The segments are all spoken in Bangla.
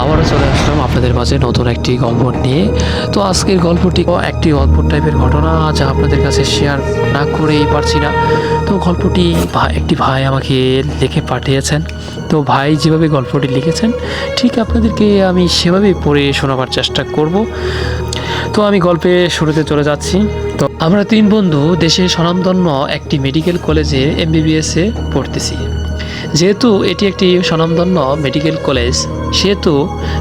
আবারও চলে আসলাম আপনাদের মাঝে নতুন একটি গল্প নিয়ে। তো আজকের গল্পটি একটি অদ্ভুত টাইপের ঘটনা, যা আপনাদের কাছে শেয়ার না করেই পারছি না। তো গল্পটি একটি ভাই আমাকে লিখে পাঠিয়েছেন। তো ভাই যেভাবে গল্পটি লিখেছেন ঠিক আপনাদেরকে আমি সেভাবেই পড়ে শোনাবার চেষ্টা করব। তো আমি গল্পে শুরুতে চলে যাচ্ছি। তো আমরা তিন বন্ধু দেশের স্বনামধন্য একটি মেডিকেল কলেজে এমবিবিএসে পড়তেছি। যেহেতু এটি একটি স্বনামধন্য মেডিকেল কলেজ, সেহেতু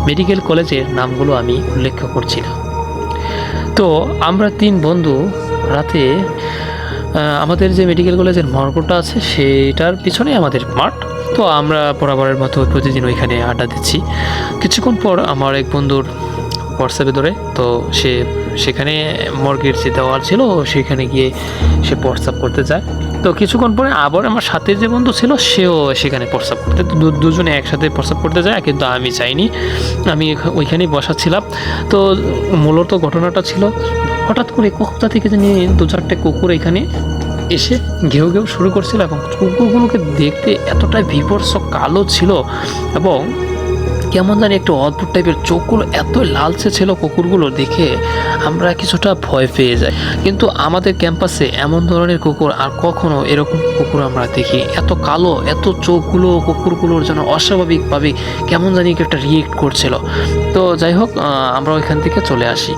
মেডিকেল কলেজের নামগুলো আমি উল্লেখ করছি না। তো আমরা তিন বন্ধু রাতে আমাদের যে মেডিকেল কলেজের মর্গটা আছে সেটার পিছনে আমাদের মাঠ। তো আমরা বরাবরের মতো প্রতিদিন ওইখানে আড্ডা দিচ্ছি। কিছুক্ষণ পর আমার এক বন্ধুর হোয়াটসঅ্যাপে ধরে, তো সে সেখানে মর্গের যে দেওয়াল ছিল সেখানে গিয়ে সে প্রস্রাব করতে যায়। তো কিছুক্ষণ পরে আবার আমার সাথে যে বন্ধু ছিল সেও সেখানে প্রস্রাব করতে, দুজনে একসাথে প্রস্রাব করতে যায়, কিন্তু আমি চাইনি, আমি ওইখানেই বসাচ্ছিলাম। তো মূলত ঘটনাটা ছিল, হঠাৎ করে কোথা থেকে জানি দু চারটে কুকুর এখানে এসে ঘেউ ঘেউ শুরু করছিল, এবং কুকুরগুলোকে দেখতে এতটাই বিভৎস কালো ছিল, এবং কেমন জানি একটু অদ্ভুত টাইপের চোখগুলো এত লালচে ছিল কুকুরগুলো দেখে আমরা কিছুটা ভয় পেয়ে যাই। কিন্তু আমাদের ক্যাম্পাসে এমন ধরনের কুকুর আর কখনো এরকম কুকুর আমরা দেখি, এত কালো, এত চোখগুলো কুকুরগুলোর জন্য অস্বাভাবিকভাবে কেমন জানি একটা রিয়েক্ট করছিল। তো যাই হোক, আমরা ওইখান থেকে চলে আসি।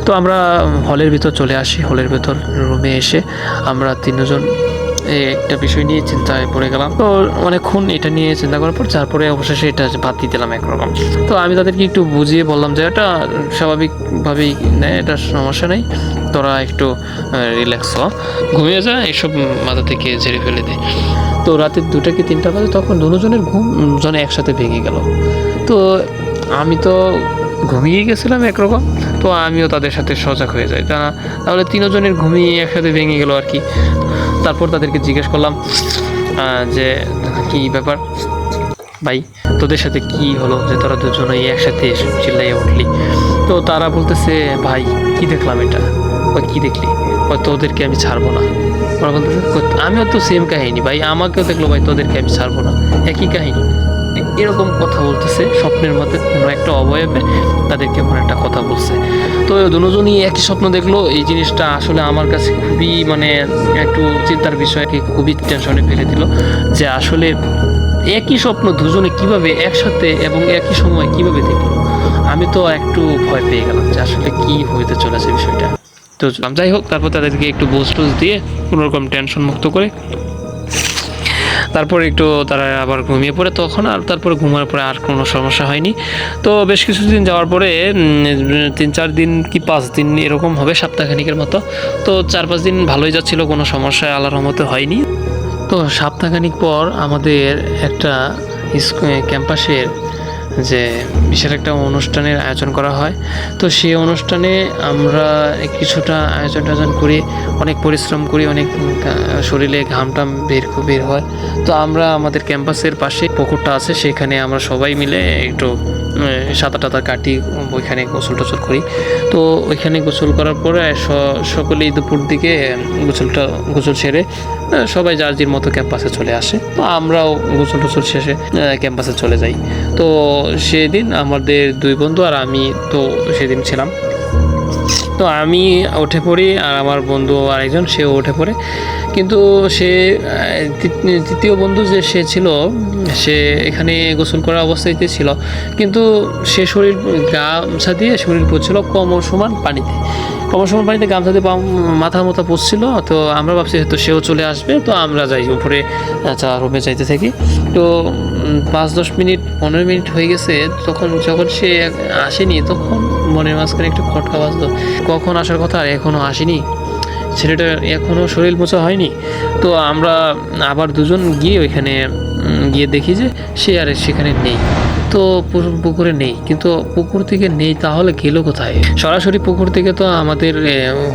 তো আমরা হলের ভিতর চলে আসি। হলের ভিতর রুমে এসে আমরা তিনজন একটা বিষয় নিয়ে চিন্তায় পড়ে গেলাম। তো অনেকক্ষণ এটা নিয়ে চিন্তা করার পর তারপরে অবশেষে এটা বাদ দিয়ে দিলাম একরকম। তো আমি তাদেরকে একটু বুঝিয়ে বললাম যে এটা স্বাভাবিকভাবেই নেয়, এটা সমস্যা নেই, তোরা একটু রিল্যাক্স হ, ঘুমিয়ে যা, এসব মাথা থেকে ঝেড়ে ফেলে দে। তো রাতে 2টা কি 3টা বাজে, তখন দুজনের ঘুম জনে একসাথে ভেঙে গেল। তো আমি তো ঘুমিয়ে গেছিলাম একরকম, তো আমিও তাদের সাথে সজাগ হয়ে যাই, তাহলে তিনজনের ঘুমিয়ে একসাথে ভেঙে গেল আর কি। তারপর তাদেরকে জিজ্ঞেস করলাম যে কি ব্যাপার ভাই, তোদের সাথে কি হলো যে তোরা দুজনেই একসাথে চিল্লাইয়া উঠলি? তো তারা বলতেছে, ভাই কি দেখলাম এটা। ওই কি দেখলি? ওই তোদেরকে আমি ছাড়বো না। ওরা বলতেছে, আমিও তো সেম কাহিনী ভাই, আমাকেও দেখলো ভাই, তোদেরকে আমি ছাড়বো না, একই কাহিনী। এরকম কথা বলতেছে, স্বপ্নের মধ্যে কোনো একটা অবয়বে তাদেরকে এমন একটা কথা বলছে। তো দুজনই একই স্বপ্ন দেখলো। এই জিনিসটা আসলে আমার কাছে খুবই একটু চিন্তার বিষয়কে খুবই টেনশনে ফেলে দিল, যে আসলে একই স্বপ্ন দুজনে কিভাবে একসাথে এবং একই সময় কিভাবে দেখলো। আমি তো একটু ভয় পেয়ে গেলাম যে আসলে কি হইতে চলেছে বিষয়টা। তো যাই হোক, তারপর তাদেরকে একটু বুঝ দিয়ে কোনোরকম টেনশন মুক্ত করে তারপর একটু তারা আবার ঘুমিয়ে পড়ে তখন, আর তারপরে ঘুমার পরে আর কোনো সমস্যা হয়নি। তো বেশ কিছুদিন যাওয়ার পরে 3-4 দিন কি 5 দিন এরকম হবে, সপ্তাহখানিকের মতো। তো 4-5 দিন ভালোই যাচ্ছিল, কোনো সমস্যা আল্লাহর রহমতে হয়নি। তো সপ্তাহখানিক পর আমাদের একটা ক্যাম্পাসের যে বিশাল একটা অনুষ্ঠানের আয়োজন করা হয়। তো সেই অনুষ্ঠানে আমরা কিছুটা আয়োজন করি, অনেক পরিশ্রম করি, অনেক শরীরে ঘামটাম বের হয়। তো আমরা আমাদের ক্যাম্পাসের পাশে পুকুরটা আছে, সেখানে আমরা সবাই মিলে একটু সাঁতার টাতার কাটি, ওইখানে গোসল টোসল করি। তো ওইখানে গোসল করার পরে সকলেই দুপুর দিকে গোসল সেরে সবাই যার যার মতো ক্যাম্পাসে চলে আসে। তো আমরাও গোসল টোসল শেষে ক্যাম্পাসে চলে যাই। তো সেদিন আমাদের 2 বন্ধু আর আমি তো সেদিন ছিলাম। তো আমি উঠে পড়ি, আর আমার বন্ধু আরেকজন সেও উঠে পড়ে। কিন্তু সে তৃতীয় বন্ধু যে সে ছিল, সে এখানে গোসল করা অবস্থাতে ছিল, কিন্তু সে গামছা দিয়ে শরীর পড়ছিল কোমর সমান পানিতে গামছা দিয়ে মাথা পুষছিল। তো আমরা ভাবছি হয়তো সেও চলে আসবে, তো আমরা যাই উপরে রুমে যাইতে থাকি। তো 5-10 মিনিট 15 মিনিট হয়ে গেছে, যখন সে আসেনি, তখন মনের মাঝখানে একটু খটকা বাজলো, কখন আসার কথা আর এখনও আসেনি, ছেলেটা এখনও শরীর মোছা হয়নি। তো আমরা আবার দুজন গিয়ে ওইখানে গিয়ে দেখি যে সে আর সেখানে নেই। তো পুকুরে নেই, কিন্তু পুকুর থেকে নেই, তাহলে গেল কোথায়? সরাসরি পুকুর থেকে তো আমাদের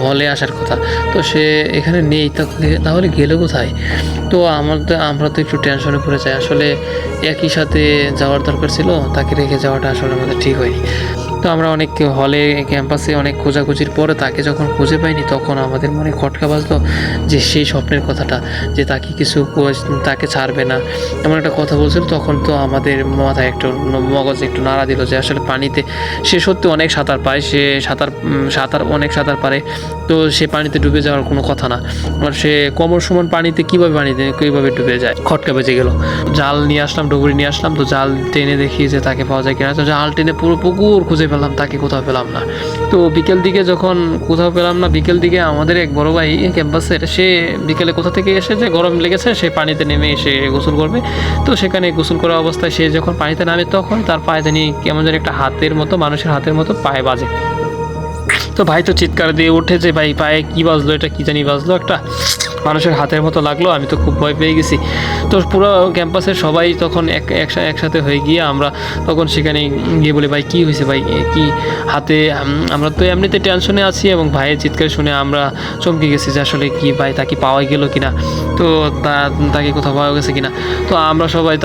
হলে আসার কথা, তো সে এখানে নেই, তাহলে গেল কোথায়? তো আমরা তো একটু টেনশনে পড়ে যাই। আসলে একই সাথে যাওয়ার দরকার ছিল, তাকে রেখে যাওয়াটা আসলে আমাদের ঠিক হয়নি। তো আমরা অনেক হলে ক্যাম্পাসে অনেক খোঁজাখুঁজির পরে তাকে যখন খুঁজে পাইনি তখন আমাদের মনে খটকা বাজলো যে সেই স্বপ্নের কথাটা, যে তাকে তাকে ছাড়বে না এমন একটা কথা বলছিল। তখন তো আমাদের মাথায় একটু মগজ একটু নাড়া দিল যে আসলে পানিতে সে সত্যি অনেক সাঁতার পায়, সে অনেক সাঁতার পারে, তো সে পানিতে ডুবে যাওয়ার কোনো কথা না। আর সে কোমর সমান পানিতে কীভাবে ডুবে যায়, খটকা বেজে গেল। জাল নিয়ে আসলাম, ডুবুরি নিয়ে আসলাম, তো জাল টেনে দেখি যে তাকে পাওয়া যায় কিনা। তো জাল টেনে পুরো পুকুর খুঁজে পেলাম, তাকে কোথাও পেলাম না। তো বিকেল দিকে যখন কোথাও পেলাম না, বিকেল দিকে আমাদের এক বড় ভাই ক্যাম্পাসের, সে বিকেলে কোথা থেকে এসে যে গরম লেগেছে সে পানিতে নেমে এসে গোসল করবে। তো সেখানে গোসল করা অবস্থায় সে যখন পানিতে নামে তখন তার পায়ে জানি কেমন যেন একটা মানুষের হাতের মতো পায়ে বাজে। তো ভাই তো চিৎকার দিয়ে উঠে যে ভাই পায়ে কী বাজলো, এটা কী জানি বাজলো, একটা মানুষের হাতের মতো লাগলো। আমি তো খুব ভয় পেয়ে গেছি। তো পুরো ক্যাম্পাসের সবাই তখন একসাথে হয়ে গিয়ে আমরা তখন সেখানে গিয়ে বলি ভাই কী হয়েছে, ভাই কি হাতে। আমরা তো এমনিতে টেনশনে আছি এবং ভাইয়ের চিৎকার শুনে আমরা চমকে গেছি যে আসলে কি ভাই তাকে পাওয়া গেল কিনা, তো তাকে কোথাও পাওয়া গেছে কিনা। তো আমরা সবাই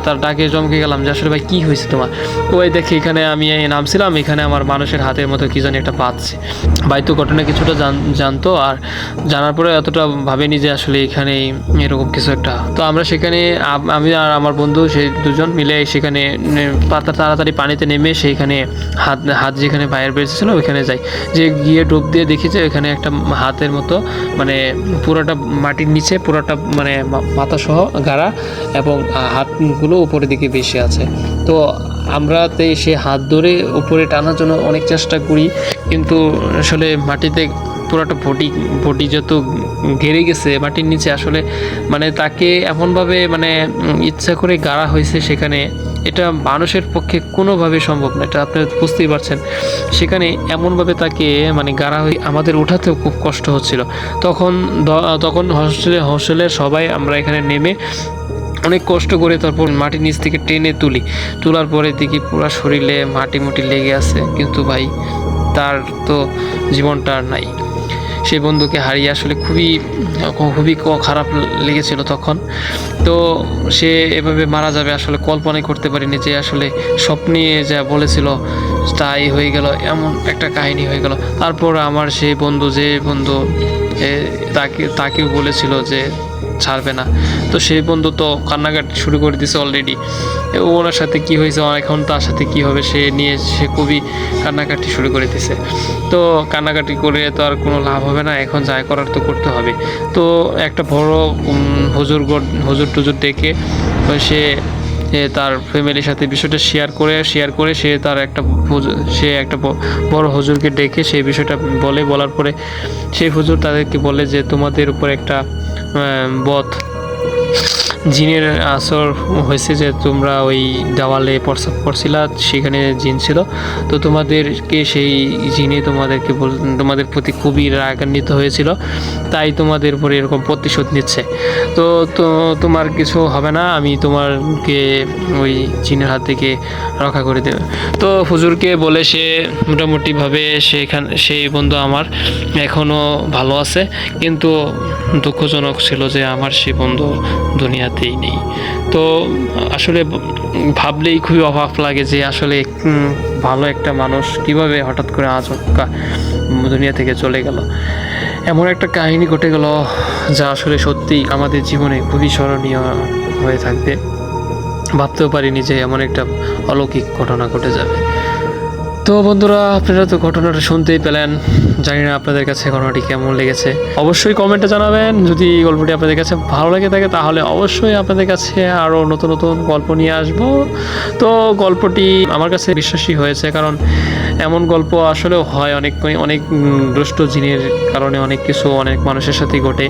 তার ডাকে চমকে গেলাম যে আসলে ভাই কী হয়েছে তোমার। তো ওই দেখে এখানে আমি নামছিলাম, এখানে আমার মানুষের হাতের মতো কী জানি একটা পাচ্ছে। ভাই তো ঘটনা কিছুটা জানতো, আর জানার পরে এতটা ভাবেনি যে আসলে এখানে এরকম কিছু একটা। তো আমরা সেখানে আমি আর আমার বন্ধু সেই দুজন মিলে সেখানে তাড়াতাড়ি পানিতে নেমে সেইখানে হাত যেখানে ভাইয়ের বেঁচেছিল ওইখানে যাই, যে গিয়ে ডুব দিয়ে দেখি যে ওইখানে একটা হাতের মতো মানে পুরোটা মাটির নিচে পুরোটা মানে মাথা সহ গাড়া এবং হাতগুলো উপরের দিকে বেশি আছে। তো আমরা সে হাত ধরে উপরে টানার জন্য অনেক চেষ্টা করি, কিন্তু আসলে মাটিতে পুরোটা বডি যত ঘেরে গেছে মাটির নিচে, আসলে মানে তাকে এমনভাবে মানে ইচ্ছা করে গাড়া হয়েছে সেখানে, এটা মানুষের পক্ষে কোনোভাবে সম্ভব না, এটা আপনি বুঝতেই পারছেন। সেখানে এমনভাবে তাকে মানে গাড়া হয়ে আমাদের ওঠাতেও খুব কষ্ট হচ্ছিল। তখন হস্টেলের সবাই আমরা এখানে নেমে অনেক কষ্ট করে তারপর মাটির নিচ থেকে টেনে তোলার পরে দেখি পুরো শরীরে মাটি লেগে আছে, কিন্তু ভাই তার তো জীবনটা আর নাই। সেই বন্ধুকে হারিয়ে আসলে খুবই খারাপ লেগেছিল তখন। তো সে এভাবে মারা যাবে আসলে কল্পনাই করতে পারিনি, যে আসলে স্বপ্নে যা বলেছিল তাই হয়ে গেল, এমন একটা কাহিনী হয়ে গেল। তারপর আমার সেই বন্ধু তাকেও বলেছিল যে ছাড়বে না, তো সেই বন্ধু তো কান্নাকাটি শুরু করে দিয়েছে অলরেডি। ওনার সাথে কি হয়েছে, এখন তার সাথে কি হবে সে খুবই কান্নাকাটি শুরু করে দিয়েছে। তো কান্নাকাটি করে তো আর কোনো লাভ হবে না, এখন যা করার তো করতে হবে। তো একটা বড় হুজুর টুজুর ডেকে সে তার ফ্যামিলির সাথে বিষয়টা শেয়ার করে সে একটা বড় হুজুরকে ডেকে সেই বিষয়টা বলার পরে সেই হুজুর তাদেরকে বলে যে তোমাদের উপর একটা জিনের আসর হয়েছে, যে তোমরা ওই দেওয়ালে প্রস্রাব করছিলা, সেখানে জিন ছিল। তো তোমাদেরকে সেই জিনে তোমাদের প্রতি খুবই রাগান্বিত হয়েছিল, তাই তোমাদের উপরে এরকম প্রতিশোধ নিচ্ছে। তো তোমার কিছু হবে না, আমি তোমাকে ওই জিনের হাত থেকে রক্ষা করে দেবে। তো হুজুরকে বলে সে মোটামুটিভাবে সেই বন্ধু আমার এখনও ভালো আছে, কিন্তু দুঃখজনক ছিল যে আমার সেই বন্ধু দুনিয়াতেই নেই। তো আসলে ভাবলেই খুবই অভাব লাগে যে আসলে ভালো একটা মানুষ কিভাবে হঠাৎ করে আচমকা দুনিয়া থেকে চলে গেল। এমন একটা কাহিনী ঘটে গেল যা আসলে সত্যিই আমাদের জীবনে খুবই স্মরণীয় হয়ে থাকবে। ভাবতেও পারিনি যে এমন একটা অলৌকিক ঘটনা ঘটে যাবে। তো বন্ধুরা, আপনারা তো ঘটনাটা শুনতেই পেলেন, জানি না আপনাদের কাছে ঘটনাটি কেমন লেগেছে, অবশ্যই কমেন্টে জানাবেন। যদি গল্পটি আপনাদের কাছে ভালো লেগে থাকে তাহলে অবশ্যই আপনাদের কাছে আরও নতুন গল্প নিয়ে আসব। তো গল্পটি আমার কাছে বিশ্বাসী হয়েছে, কারণ এমন গল্প আসলেও হয়, অনেক দুষ্ট জিনের কারণে অনেক মানুষের সাথে ঘটে,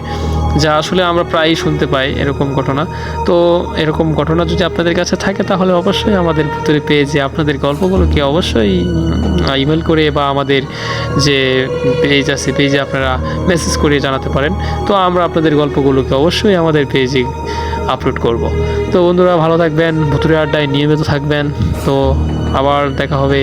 যা আসলে আমরা প্রায়ই শুনতে পাই এরকম ঘটনা। তো এরকম ঘটনা যদি আপনাদের কাছে থাকে তাহলে অবশ্যই আমাদের ভিতরে পেজে আপনাদের গল্পগুলোকে অবশ্যই ইমেল করে বা আমাদের যে পেজ আছে পেজে আপনারা মেসেজ করে জানাতে পারেন। তো আমরা আপনাদের গল্পগুলোকে অবশ্যই আমাদের পেজে আপলোড করব। তো বন্ধুরা, ভালো থাকবেন, ভুতুড়ে আড্ডায় নিয়মিত থাকবেন। তো আবার দেখা হবে।